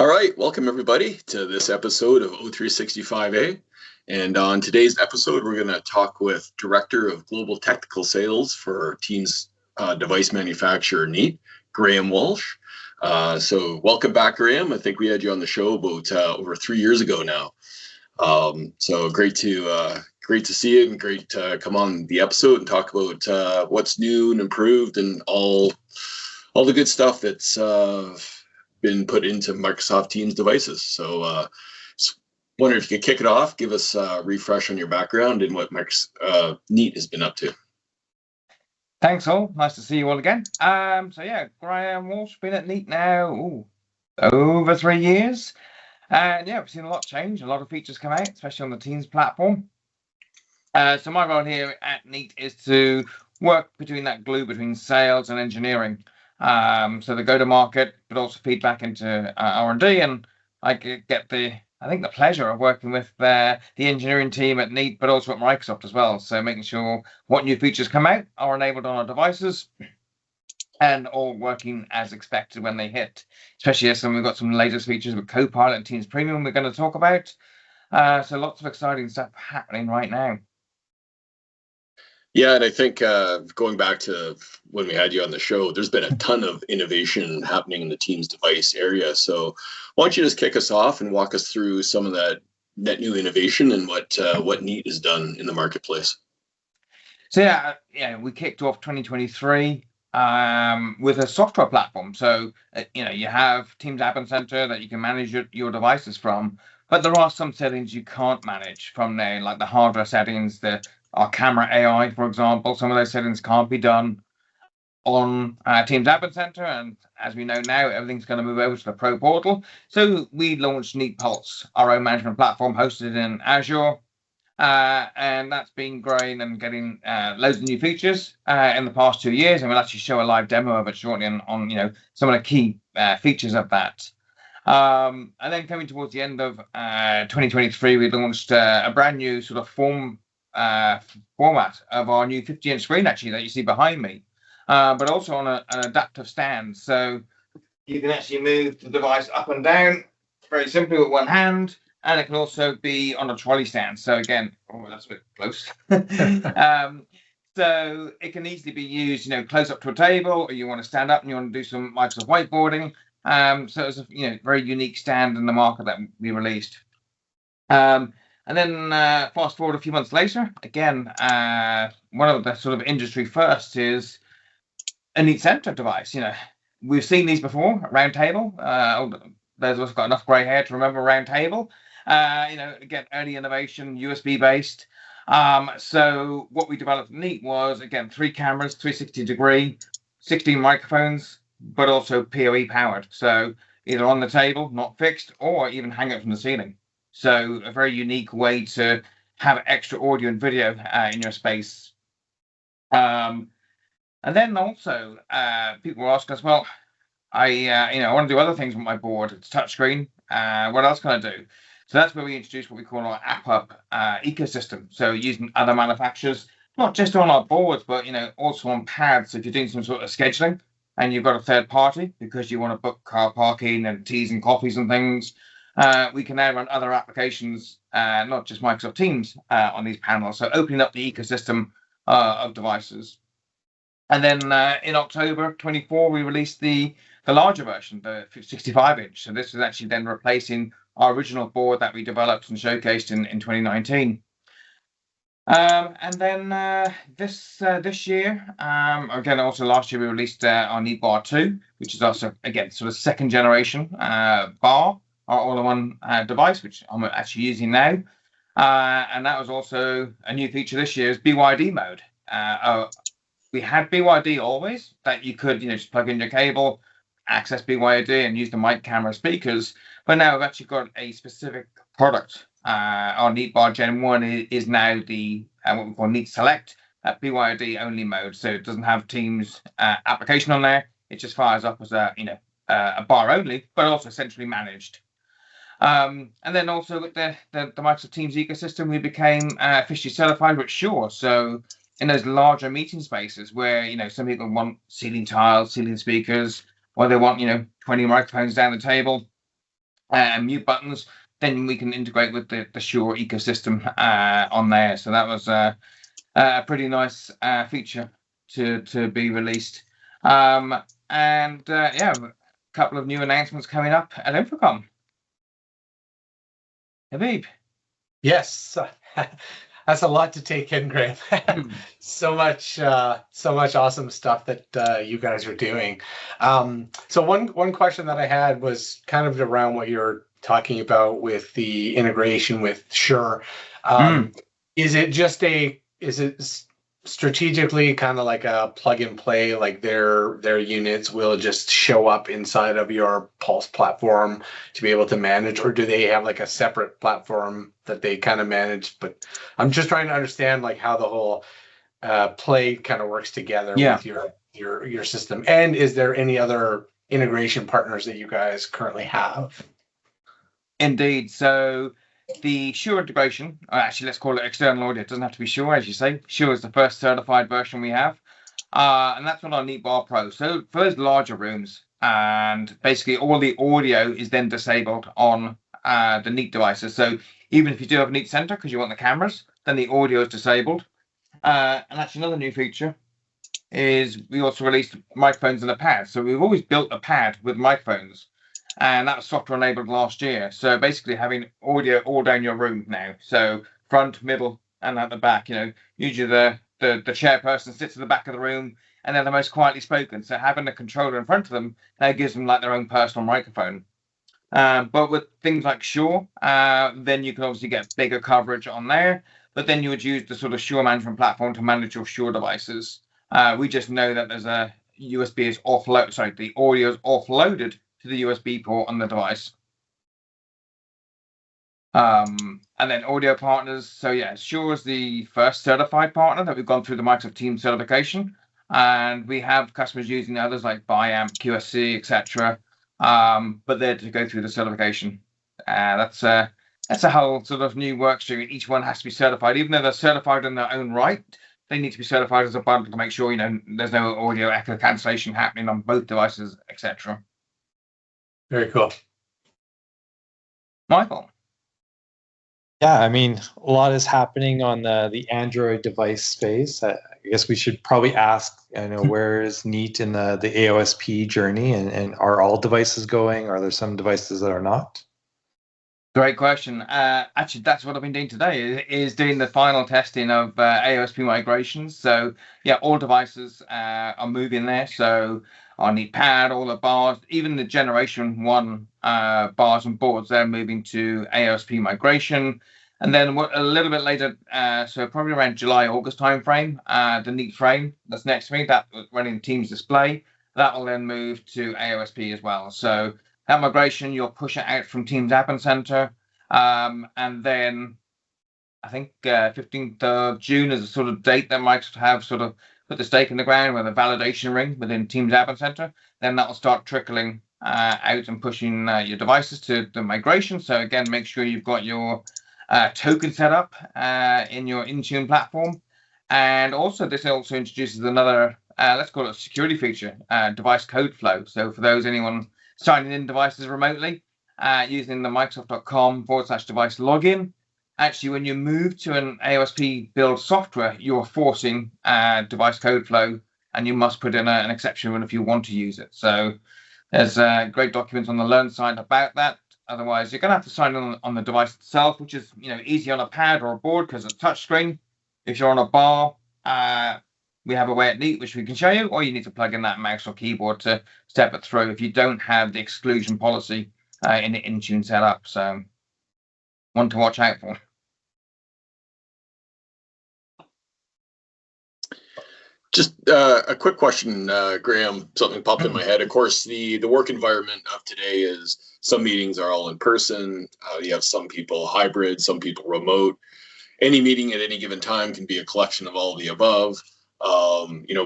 All right, welcome everybody to this episode of O365A. And on today's episode, we're going to talk with Director of Global Technical Sales for Teams device manufacturer Neat, Graham Walsh. So welcome back, Graham. I think we had you on the show about over 3 years ago now. So great to see you, and great to come on the episode and talk about what's new and improved and all the good stuff that's been put into Microsoft Teams devices. So wonder if you could kick it off, give us a refresh on your background and what Neat has been up to. Thanks all. Nice to see you all again. So yeah, Graham Walsh, been at Neat now over 3 years. And yeah, we've seen a lot change, a lot of features come out, especially on the Teams platform. So my role here at Neat is to work between that glue between sales and engineering. So the go-to-market, but also feedback into R&D, and I get the pleasure of working with the engineering team at Neat, but also at Microsoft as well. So making sure what new features come out are enabled on our devices and all working as expected when they hit. Especially as we've got some latest features with Copilot and Teams Premium we're going to talk about. So lots of exciting stuff happening right now. Yeah, and I think going back to when we had you on the show, there's been a ton of innovation happening in the Teams device area. So why don't you just kick us off and walk us through some of that new innovation and what Neat has done in the marketplace? So yeah, we kicked off 2023 with a software platform. So you have Teams Admin Center that you can manage your devices from, but there are some settings you can't manage from there, like the hardware settings, our camera AI, for example. Some of those settings can't be done on Teams Admin Center, and as we know now, everything's going to move over to the Pro Portal. So we launched Neat Pulse, our own management platform hosted in Azure, and that's been growing and getting loads of new features in the past 2 years, and we'll actually show a live demo of it shortly on some of the key features of that. And then coming towards the end of 2023, we launched a brand new sort of format of our new 50-inch screen, actually, that you see behind me, but also on an adaptive stand. So you can actually move the device up and down very simply with one hand, and it can also be on a trolley stand. So again, that's a bit close. So it can easily be used, close up to a table, or you want to stand up and you want to do some Microsoft whiteboarding. So it's a very unique stand in the market that we released. And then fast forward a few months later, again, one of the sort of industry firsts is a Neat Center device. We've seen these before, round table. Those of us got enough grey hair to remember round table. Again, early innovation, USB based. So what we developed at Neat was, again, 3 cameras, 360 degree, 16 microphones, but also PoE powered. So either on the table, not fixed, or even hang it from the ceiling. So a very unique way to have extra audio and video in your space. And then also people were asking us, well, I want to do other things with my board. It's touchscreen. What else can I do? So that's where we introduced what we call our app up ecosystem. So using other manufacturers, not just on our boards, but also on pads. So if you're doing some sort of scheduling and you've got a third party because you want to book car parking and teas and coffees and things, we can now run other applications, not just Microsoft Teams, on these panels. So opening up the ecosystem of devices. And then in October 24, we released the larger version, the 65-inch. So this is actually then replacing our original board that we developed and showcased in 2019. And then this year, again, also last year, we released our Neat Bar 2, which is also, again, sort of second generation bar, our all-in-one device, which I'm actually using now. And that was also a new feature this year, is BYD mode. We had BYD always, that you could just plug in your cable, access BYD and use the mic, camera, speakers. But now we've actually got a specific product. Our Neat Bar Gen 1 is now the what we call Neat Select BYD only mode. So it doesn't have Teams application on there. It just fires up as a bar only, but also centrally managed. And then also with the Microsoft Teams ecosystem, we became officially certified with Sure. So in those larger meeting spaces where some people want ceiling tiles, ceiling speakers, or they want 20 microphones down the table, mute buttons, then we can integrate with the Shure ecosystem on there. So that was a pretty nice feature to be released. Yeah, a couple of new announcements coming up at InfoComm. Habib. Yes, that's a lot to take in, Graham. So much awesome stuff that you guys are doing. So one question that I had was kind of around what you're talking about with the integration with Shure. Is it strategically kind of like a plug and play, like their units will just show up inside of your Pulse platform to be able to manage, or do they have like a separate platform that they kind of manage? But I'm just trying to understand like how the whole play kind of works together with your system. And is there any other integration partners that you guys currently have? Indeed. So the Shure integration, or actually let's call it external audio, it doesn't have to be Shure, as you say. Shure is the first certified version we have, and that's on our Neat Bar Pro. So for those larger rooms, and basically all the audio is then disabled on the Neat devices. So even if you do have a Neat Center because you want the cameras, then the audio is disabled. And actually another new feature is we also released microphones and a pad. So we've always built a pad with microphones, and that was software enabled last year. So basically having audio all down your room now. So front, middle, and at the back. Usually the chairperson sits at the back of the room and they're the most quietly spoken. So having a controller in front of them now gives them like their own personal microphone. But with things like Shure, then you can obviously get bigger coverage on there. But then you would use the sort of Shure management platform to manage your Shure devices. We just know that there's a USB is offload. Sorry, the audio is offloaded to the USB port on the device. And then audio partners. So yeah, Shure is the first certified partner that we've gone through the Microsoft Teams certification, and we have customers using others like Biamp, QSC, etc. But they're to go through the certification. That's a whole sort of new work stream. Each one has to be certified, even though they're certified in their own right. They need to be certified as a bundle to make sure there's no audio echo cancellation happening on both devices, etc. Very cool. Michael. Yeah, I mean, a lot is happening on the Android device space. I guess we should probably ask, where is Neat in the AOSP journey, and are all devices going? Are there some devices that are not? Great question. Actually, that's what I've been doing today, is doing the final testing of AOSP migrations. So yeah, all devices are moving there. So on the pad, all the bars, even the generation 1 bars and boards, they're moving to AOSP migration. And then a little bit later, so probably around July, August timeframe, the Neat frame that's next to me, that running Teams display, that will then move to AOSP as well. So that migration, you'll push it out from Teams App Center. And then I think 15th of June is a sort of date that Microsoft have sort of put the stake in the ground with a validation ring within Teams App Center. Then that will start trickling out and pushing your devices to the migration. So again, make sure you've got your token set up in your Intune platform. And also this also introduces another, let's call it a security feature, device code flow. So for anyone signing in devices remotely using the Microsoft.com/device login, actually, when you move to an AOSP build software, you're forcing device code flow, and you must put in an exception if you want to use it. So there's great documents on the Learn site about that. Otherwise, you're going to have to sign in on the device itself, which is easy on a pad or a board because it's a touch screen. If you're on a bar, we have a way at Neat which we can show you, or you need to plug in that mouse or keyboard to step it through if you don't have the exclusion policy in the Intune setup. So one to watch out for. Just a quick question, Graham. Something popped in my head. Of course, the work environment of today is some meetings are all in person. You have some people hybrid, some people remote. Any meeting at any given time can be a collection of all of the above.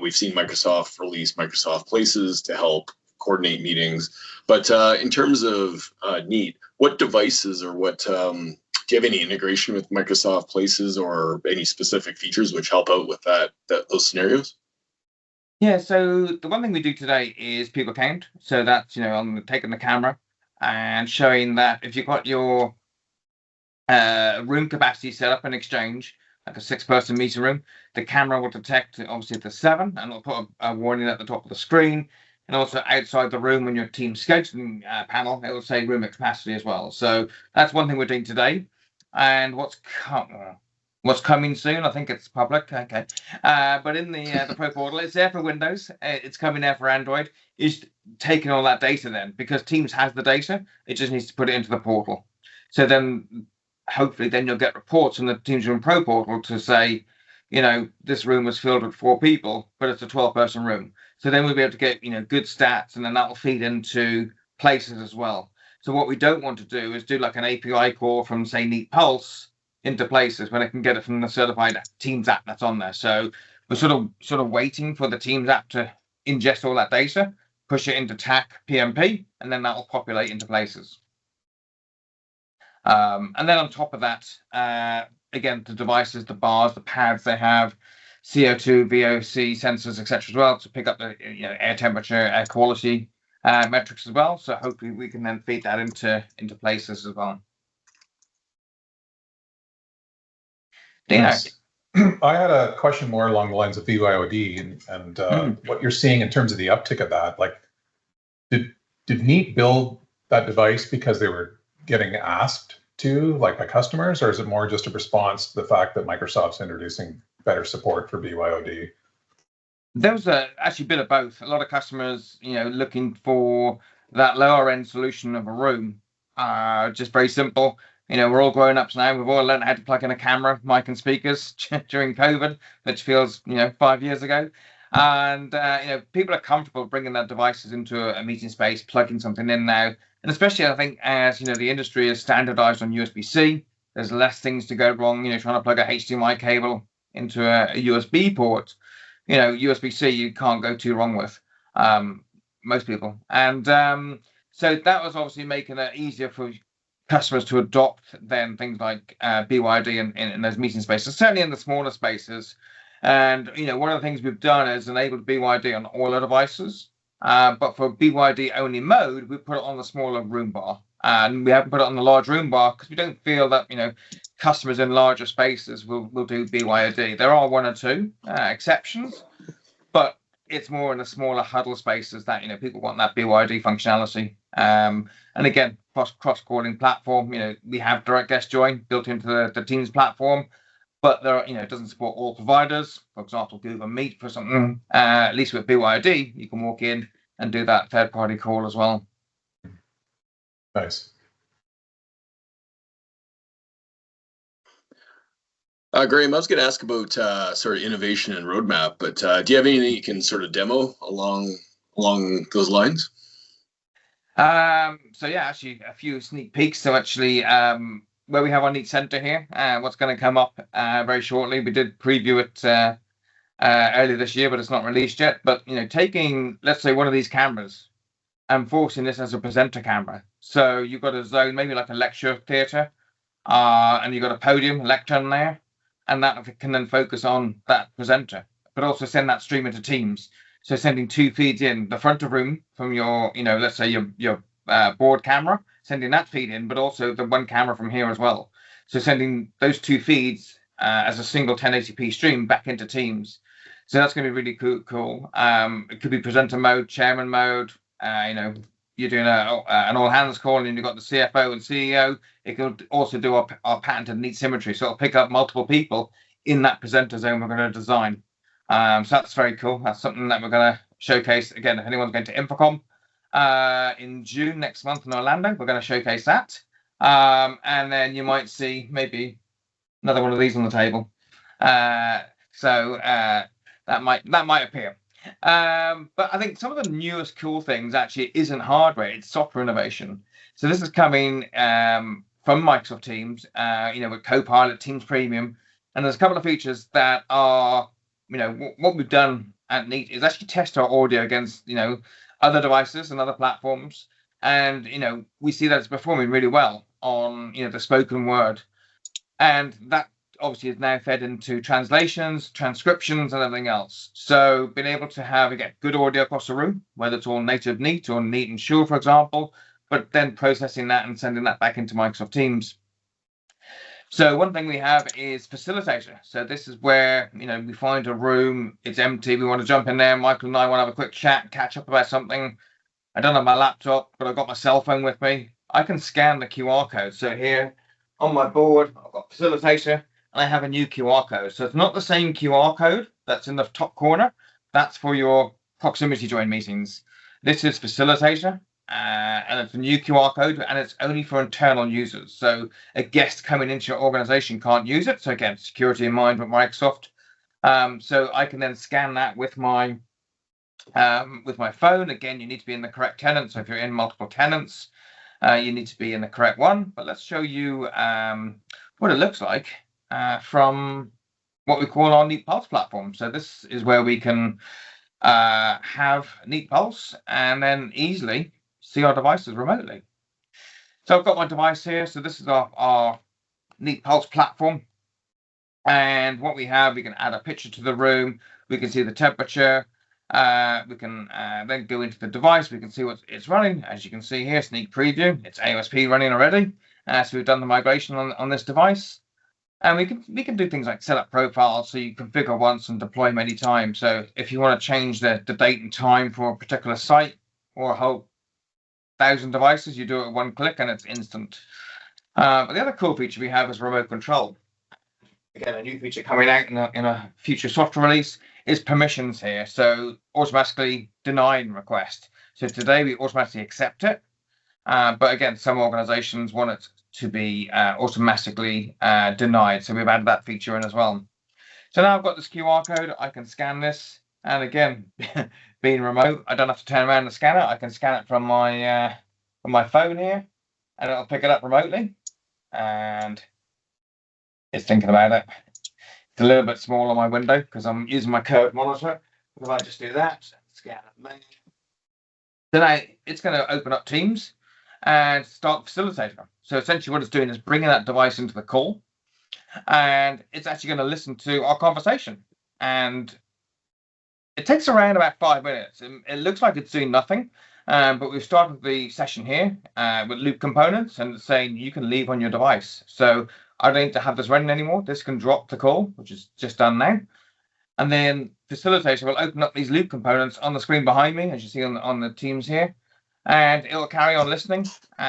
We've seen Microsoft release Microsoft Places to help coordinate meetings. But in terms of Neat, what devices or what do you have any integration with Microsoft Places or any specific features which help out with those scenarios? Yeah, so the one thing we do today is people count. So that's on taking the camera and showing that if you've got your room capacity set up in Exchange, like a 6-person meeting room, the camera will detect obviously the 7, and it'll put a warning at the top of the screen. And also outside the room on your team scheduling panel, it will say room capacity as well. So that's one thing we're doing today. And what's coming soon, I think it's public, okay. But in the Pro Portal, it's there for Windows, it's coming there for Android. It's taking all that data then, because Teams has the data, it just needs to put it into the portal. So then hopefully then you'll get reports from the Teams Room Pro Portal to say, this room was filled with 4 people, but it's a 12-person room. So then we'll be able to get, good stats, and then that will feed into Places as well. So what we don't want to do is do like an API call from, say, Neat Pulse into Places when I can get it from the certified Teams app that's on there. So we're sort of waiting for the Teams app to ingest all that data, push it into TAC PMP, and then that will populate into Places. And then on top of that, again, the devices, the bars, the pads, they have CO2, VOC sensors, etc. as well to pick up the air temperature, air quality metrics as well. So hopefully we can then feed that into Places as well. Yes. I had a question more along the lines of BYOD and what you're seeing in terms of the uptick of that. Like, did Neat build that device because they were getting asked to, like, by customers, or is it more just a response to the fact that Microsoft's introducing better support for BYOD? There was actually a bit of both. A lot of customers, looking for that lower end solution of a room. Just very simple. We're all grown ups now. We've all learned how to plug in a camera, mic, and speakers during COVID, which feels 5 years ago. And people are comfortable bringing their devices into a meeting space, plugging something in now. And especially, I think, as the industry is standardized on USB-C, there's less things to go wrong. Trying to plug a HDMI cable into a USB port. USB-C you can't go too wrong with, most people. And so that was obviously making it easier for customers to adopt then things like BYD in those meeting spaces, certainly in the smaller spaces. And one of the things we've done is enabled BYD on all our devices. But for BYD only mode, we put it on the smaller room bar, and we haven't put it on the large room bar because we don't feel that customers in larger spaces will do BYD. There are 1 or 2 exceptions, but it's more in the smaller huddle spaces that people want that BYD functionality. And again, cross-calling platform. We have direct guest join built into the Teams platform, but there are, it doesn't support all providers. For example, Google Meet for something. At least with BYD, you can walk in and do that third-party call as well. Nice. Graham, I was going to ask about sort of innovation and roadmap, but do you have anything you can sort of demo along those lines? So yeah, actually a few sneak peeks. So actually, where we have our Neat Center here, what's going to come up very shortly. We did preview it earlier this year, but it's not released yet. But taking, let's say, one of these cameras and forcing this as a presenter camera. So you've got a zone, maybe like a lecture theatre, and you've got a podium, a lectern there, and that can then focus on that presenter, but also send that stream into Teams. So sending 2 feeds in the front of room from your, let's say your board camera, sending that feed in, but also the one camera from here as well. So sending those 2 feeds as a single 1080p stream back into Teams. So that's going to be really cool. It could be presenter mode, chairman mode. You're doing an all hands call and you've got the CFO and CEO. It could also do our patented Neat Symmetry. So it'll pick up multiple people in that presenter zone we're going to design. So that's very cool. That's something that we're going to showcase. Again, if anyone's going to Infocom in June next month in Orlando, we're going to showcase that. And then you might see maybe another one of these on the table. So that might appear. But I think some of the newest cool things actually isn't hardware, it's software innovation. So this is coming from Microsoft Teams, with Copilot, Teams Premium, and there's a couple of features that are, what we've done at Neat is actually test our audio against, other devices and other platforms, and we see that it's performing really well on, the spoken word, and that obviously is now fed into translations, transcriptions, and everything else. So being able to have, again, good audio across the room, whether it's all native Neat or Neat and Sure, for example, but then processing that and sending that back into Microsoft Teams. So one thing we have is facilitator. So this is where, we find a room, it's empty, we want to jump in there, Michael and I want to have a quick chat, catch up about something. I don't have my laptop, but I've got my cell phone with me. I can scan the QR code. So here on my board, I've got facilitator, and I have a new QR code. So it's not the same QR code that's in the top corner. That's for your proximity join meetings. This is facilitator. And it's a new QR code, and it's only for internal users. So a guest coming into your organization can't use it. So again, security in mind with Microsoft. So I can then scan that with my phone. Again, you need to be in the correct tenant. So if you're in multiple tenants, you need to be in the correct one. But let's show you what it looks like from what we call our Neat Pulse platform. So this is where we can have Neat Pulse and then easily see our devices remotely. So I've got my device here. So this is our Neat Pulse platform. And what we have, we can add a picture to the room. We can see the temperature. We can then go into the device. We can see what it's running. As you can see here, sneak preview. It's AOSP running already. So we've done the migration on this device. And we can do things like set up profiles so you configure once and deploy many times. So if you want to change the date and time for a particular site or a whole 1,000 devices, you do it with one click and it's instant. But the other cool feature we have is remote control. Again, a new feature coming out in a future software release is permissions here. So automatically denying request. So today we automatically accept it. But again, some organizations want it to be automatically denied. So we've added that feature in as well. So now I've got this QR code. I can scan this. And again, being remote, I don't have to turn around and scan it. I can scan it from my phone here, and it'll pick it up remotely. And it's thinking about it. It's a little bit small on my window because I'm using my curved monitor. If I just do that, scan it. So now it's going to open up Teams and start facilitator. So essentially what it's doing is bringing that device into the call, and it's actually going to listen to our conversation. And it takes around about 5 minutes. It looks like it's doing nothing, but we've started the session here with loop components, and it's saying you can leave on your device. So I don't need to have this running anymore. This can drop the call, which is just done now. And then facilitator will open up these loop components on the screen behind me, as you see on the Teams here. And it will carry on listening,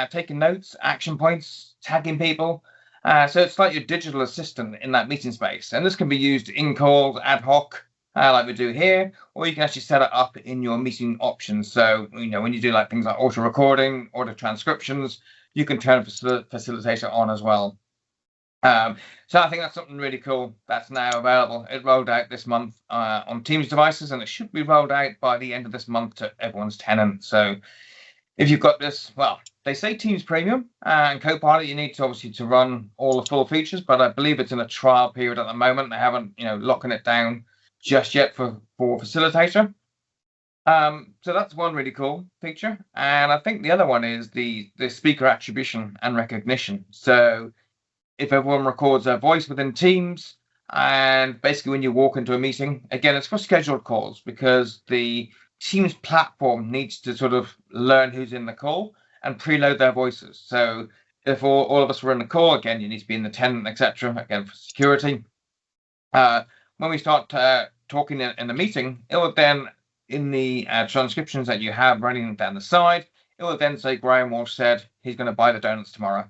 taking notes, action points, tagging people. So it's like your digital assistant in that meeting space. And this can be used in calls, ad hoc, like we do here, or you can actually set it up in your meeting options. So, when you do like things like auto recording, auto transcriptions, you can turn facilitator on as well. So I think that's something really cool that's now available. It rolled out this month on Teams devices, and it should be rolled out by the end of this month to everyone's tenant. So if you've got this, well, they say Teams Premium and Copilot, you need to obviously to run all the full features, but I believe it's in a trial period at the moment. They haven't, locking it down just yet for facilitator. So that's one really cool feature. And I think the other one is the speaker attribution and recognition. So if everyone records their voice within Teams, and basically when you walk into a meeting, again, it's for scheduled calls because the Teams platform needs to sort of learn who's in the call and preload their voices. So if all of us were in the call, again, you need to be in the tenant, etc. Again, for security. When we start talking in the meeting, it will then, in the transcriptions that you have running down the side, it will then say Graham Walsh said he's going to buy the donuts tomorrow.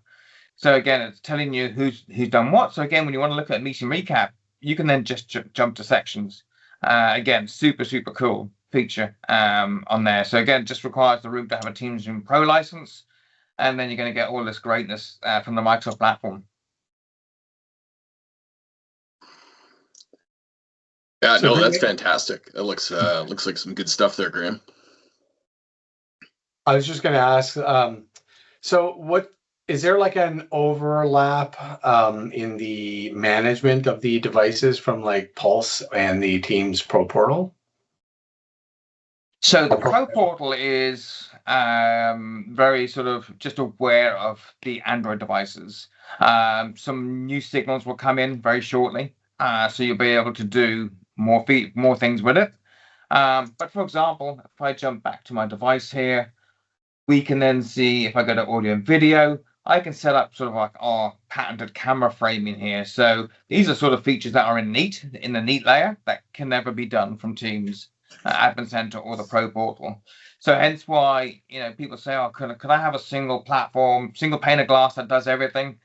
So again, it's telling you who's done what. So again, when you want to look at a meeting recap, you can then just jump to sections. Again, super cool feature on there. So again, just requires the room to have a Teams Room Pro license, and then you're going to get all this greatness from the Microsoft platform. Yeah, no, that's fantastic. That looks like some good stuff there, Graham. I was just going to ask, so what is there like an overlap in the management of the devices from like Pulse and the Teams Pro Portal? So the Pro Portal is very sort of just aware of the Android devices. Some new signals will come in very shortly, so you'll be able to do more things with it. But for example, if I jump back to my device here, we can then see, if I go to audio and video, I can set up sort of like our patented camera framing here. So these are sort of features that are in the Neat layer that can never be done from Teams Admin Center or the Pro Portal. So hence why, people say, oh, could I have a single platform, single pane of glass that does everything?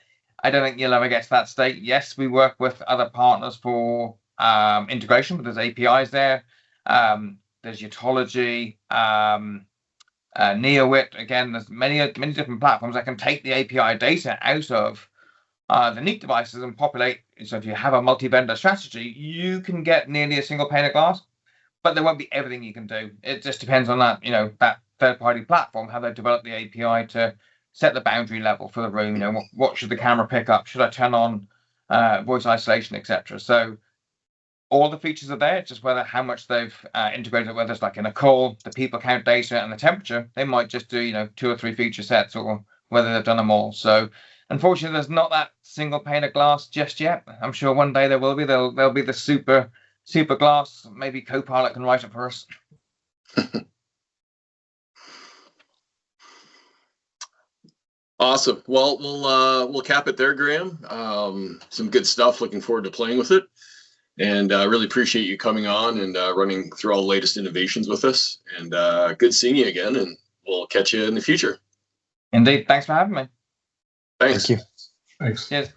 I don't think you'll ever get to that state. Yes, we work with other partners for integration, but there's APIs there. There's Utology, NeoWit. Again, there's many different platforms that can take the API data out of the Neat devices and populate. So if you have a multi-vendor strategy, you can get nearly a single pane of glass, but there won't be everything you can do. It just depends on that, that third-party platform, how they develop the API to set the boundary level for the room. What should the camera pick up? Should I turn on voice isolation, etc.? So all the features are there. It's just how much they've integrated, whether it's like in a call, the people count data and the temperature. They might just do 2 or 3 feature sets, or whether they've done them all. So unfortunately, there's not that single pane of glass just yet. I'm sure one day there will be. There'll be the super glass. Maybe Copilot can write it for us. Awesome. Well, we'll cap it there, Graham. Some good stuff. Looking forward to playing with it. And really appreciate you coming on and running through all the latest innovations with us. And good seeing you again. And we'll catch you in the future. Indeed. Thanks for having me. Thanks. Thank you. Thanks. Cheers.